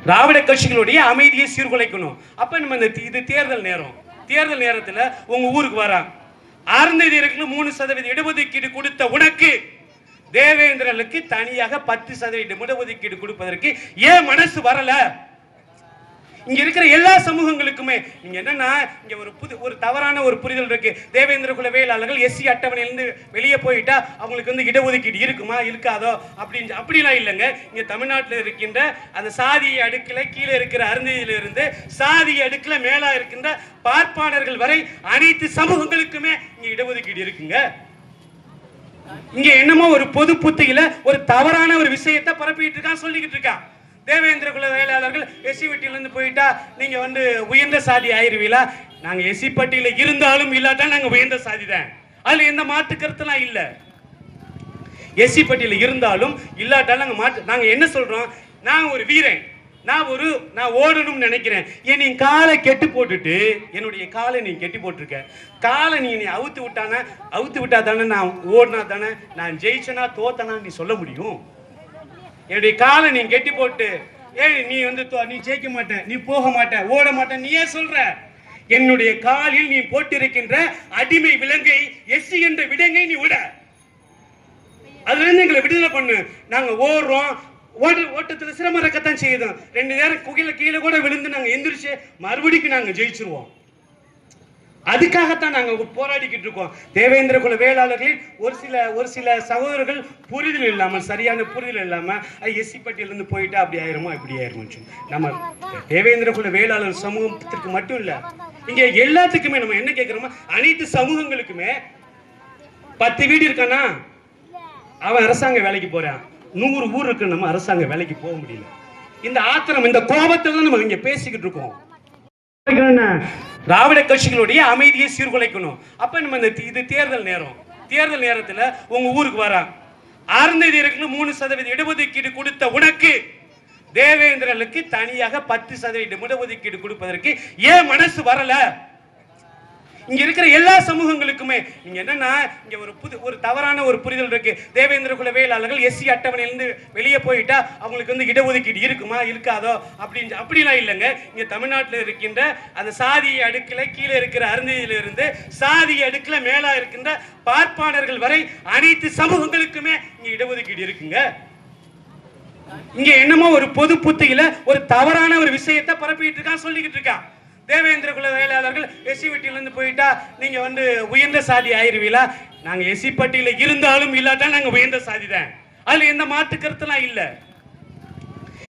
திராவிட கட்சிகளுடைய அமைதியை சீர்குலைக்கணும். அப்ப நம்ம இது தேர்தல் நேரம். தேர்தல் நேரத்தில் உங்க ஊருக்கு வரா அருந்ததியருக்கு 3% இடஒதுக்கீடு கொடுத்த உனக்கு தேவேந்திரனுக்கு தனியாக 10% இடஒதுக்கீடு கொடுப்பதற்கு ஏன் மனசு வரல? இங்க இருக்கிற எல்லா சமூகங்களுக்குமே நீங்க என்னன்னா இங்க ஒரு தவறான ஒரு புரிதல் இருக்கு. தேவேந்திர குல வேளாளர்கள் எஸ்சி அட்டவணையிலிருந்து வெளியே போயிட்டா அவங்களுக்கு இடஒதுக்கீடு இருக்குமா இருக்காதோ அப்படிலாம் இல்லைங்க. இங்க தமிழ்நாட்டில் இருக்கின்ற அந்த சாதிய அடுக்கில் கீழே இருக்கிற அருந்ததியிலிருந்து சாதிய அடுக்கில் மேலா இருக்கின்ற பார்ப்பாளர்கள் வரை அனைத்து சமூகங்களுக்குமே இங்க இடஒதுக்கீடு இருக்குங்க. இங்க என்னமோ ஒரு பொது புத்தியில ஒரு தவறான ஒரு விஷயத்தை பரப்பிட்டு இருக்கான், சொல்லிக்கிட்டு இருக்கான். தேவேந்திர குல வேளாளர்கள் எஸ்சி பட்டியலிருந்து போயிட்டா நீங்க உயர்ந்த சாதி ஆயிருவீங்களா? நாங்க எஸ்சி பட்டியல இருந்தாலும் இல்லாட்டா நாங்க உயர்ந்த சாதி தான். அதுல எந்த மாற்று கருத்துலாம் இல்ல. எஸ்சி பட்டியல இருந்தாலும் இல்லாட்டாலும் நாங்க என்ன சொல்றோம், நான் ஒரு வீரன், நான் ஓடணும்னு நினைக்கிறேன். நீ காலை கெட்டு போட்டுட்டு என்னுடைய காலை நீ கெட்டி போட்டிருக்க, காலை நீ அவுத்து விட்டா தானே நான் ஓடினா தானே நான் ஜெயிச்சனா தோத்தனா நீ சொல்ல முடியும். என்னுடைய காலை நீ கெட்டி போட்டு நீ நீ ஜெயிக்க மாட்ட, நீ போக மாட்ட, ஓட மாட்ட, நீ ஏன் சொல்ற? என்னுடைய காலில் நீ போட்டிருக்கின்ற அடிமை விலங்கை எஸ்சி என்ற விடங்கை நீ விட, அதுல இருந்து எங்களை விடுதலை பண்ணு. நாங்க ஓடுறோம், ஓட்டத்துல சிரமம் இருக்கத்தான் செய்யுதோம். 2 நேரம் குகையில கீழே கூட விழுந்து நாங்க எந்திரிச்சு மறுபடியும் நாங்க ஜெயிச்சிருவோம். அதுக்காகத்தான் நாங்க போராடிக்கிட்டு இருக்கோம். தேவேந்திர குல வேளாளர்களில் ஒரு சில சகோதரர்கள் புரிதல் இல்லாம, சரியான புரிதல் இல்லாம எஸ்சி பட்டியலிருந்து போயிட்டா அப்படி ஆயிருமோ இப்படி ஆயிருமோ. நம்ம தேவேந்திர குல வேளாளர் சமூகத்திற்கு மட்டும் இல்ல, இங்க எல்லாத்துக்குமே நம்ம என்ன கேட்கிறோமோ அனைத்து சமூகங்களுக்குமே 10 வீடு இருக்கானா அவன் அரசாங்க வேலைக்கு போறான், 100 ஊர் இருக்கு நம்ம அரசாங்க வேலைக்கு போக முடியல. இந்த ஆத்திரம், இந்த கோபத்தை தான் நம்ம இங்க பேசிக்கிட்டு இருக்கோம். திராவிட கட்சிகளுடைய அமைதியை சீர்குலைக்கணும். அப்ப நம்ம இது தேர்தல் நேரம். தேர்தல் நேரத்தில் உங்க ஊருக்கு வரா அருந்ததியருக்கு 3% இடஒதுக்கீடு கொடுத்த உனக்கு தேவேந்திரனுக்கு தனியாக 10% இடஒதுக்கீடு கொடுப்பதற்கு ஏன் மனசு வரல? இங்க இருக்கிற எல்லா சமூகங்களுக்குமே நீங்க என்னன்னா இங்க ஒரு தவறான ஒரு புரிதல் இருக்கு. தேவேந்திர குல வேளாளர்கள் எஸ்சி அட்டவணையிலிருந்து வெளியே போயிட்டா அவங்களுக்கு இடஒதுக்கீடு இருக்குமா இருக்காதோ அப்படிலாம் இல்லைங்க. இங்க தமிழ்நாட்டில் இருக்கின்ற அந்த சாதிய அடுக்கில் கீழே இருக்கிற அருந்ததியிலிருந்து சாதிய அடுக்கில் மேலா இருக்கின்ற பார்ப்பாளர்கள் வரை அனைத்து சமூகங்களுக்குமே இங்க இடஒதுக்கீடு இருக்குங்க. இங்க என்னமோ ஒரு பொது புத்தியில ஒரு தவறான ஒரு விஷயத்தை பரப்பிட்டு இருக்கான், சொல்லிக்கிட்டு இருக்கான். தேவேந்திர குல வேளாளர்கள் எஸ்சி பட்டியலிருந்து போயிட்டா நீங்க உயர்ந்த சாதி ஆயிருவீங்களா? நாங்க எஸ்சி பட்டியல இருந்தாலும் இல்லாட்டா நாங்க உயர்ந்த சாதி தான். அதுல எந்த மாற்று கருத்துலாம் இல்ல.